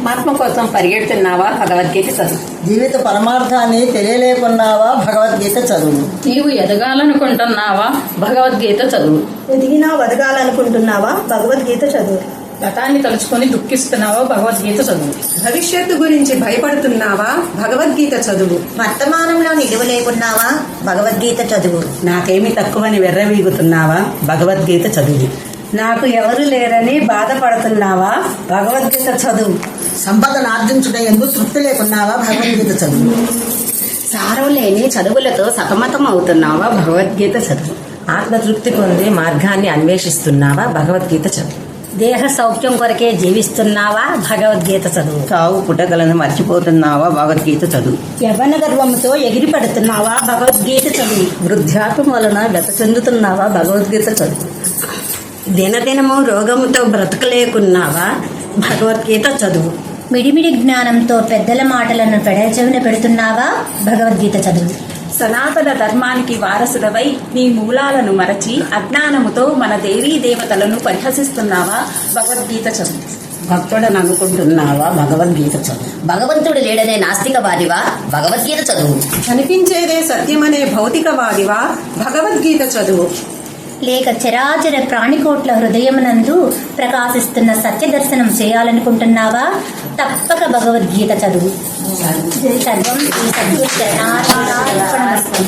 ఆత్మ కోసం పరిగెడుతున్నావా? భగవద్గీత చదువు. జీవిత పరమార్థాన్ని తెలియలేకున్నావా? భగవద్గీత చదువు. నీవు ఎదగాలనుకుంటున్నావా? భగవద్గీత చదువు. ఎదిగినా వదగాలనుకుంటున్నావా? భగవద్గీత చదువు. గతాన్ని తలుచుకొని దుఃఖిస్తున్నావా? భగవద్గీత చదువు. భవిష్యత్తు గురించి భయపడుతున్నావా? భగవద్గీత చదువు. వర్తమానంలో నిలువలేకున్నావా? భగవద్గీత చదువు. నాకేమి తక్కువని వెర్రవీగుతున్నావా? భగవద్గీత చదువు. నాకు ఎవరు లేరని బాధపడుతున్నావా? భగవద్గీత చదువు. సంపదను ఆర్జించుట ఎందుకు తృప్తి లేకున్నావా? భగవద్గీత చదువు. సారం లేని చదువులతో సతమతం అవుతున్నావా? భగవద్గీత చదువు. ఆత్మతృప్తి పొందే మార్గాన్ని అన్వేషిస్తున్నావా? భగవద్గీత చదువు. దేహ సౌఖ్యం కొరకే జీవిస్తున్నావా? భగవద్గీత చదువు. చావు పుటకలను మర్చిపోతున్నావా? భగవద్గీత చదువు. యవ్వన గర్వంతో ఎగిరి పడుతున్నావా? భగవద్గీత చదువు. వృద్ధాత్మ వలన గత చెందుతున్నావా? భగవద్గీత చదువు. దినదినము రోగముతో బ్రతకలేకున్నావా? భగవద్గీత చదువు. మిడిమిడి జ్ఞానంతో పెద్దల మాటలను పెడచెవిన పెడుతున్నావా? భగవద్గీత చదువు. సనాతన ధర్మానికి వారసుడవై నీ మూలాలను మరచి అజ్ఞానముతో మన దేవీ దేవతలను పరిహసిస్తున్నావా? భగవద్గీత చదువు. భక్తుడని అనుకుంటున్నావా? భగవద్గీత చదువు. భగవంతుడు లేడనే నాస్తికవాదివా? భగవద్గీత చదువు. కనిపించేదే సత్యమనే భౌతికవాదివా? భగవద్గీత చదువు. లేక చరాచర ప్రాణికోట్ల హృదయమునందు ప్రకాశిస్తున్న సత్య దర్శనం చేయాలనుకుంటున్నావా? తప్పక భగవద్గీత చదువు. సర్వం శ్రీ సద్గురు చరణార్పణమస్తు.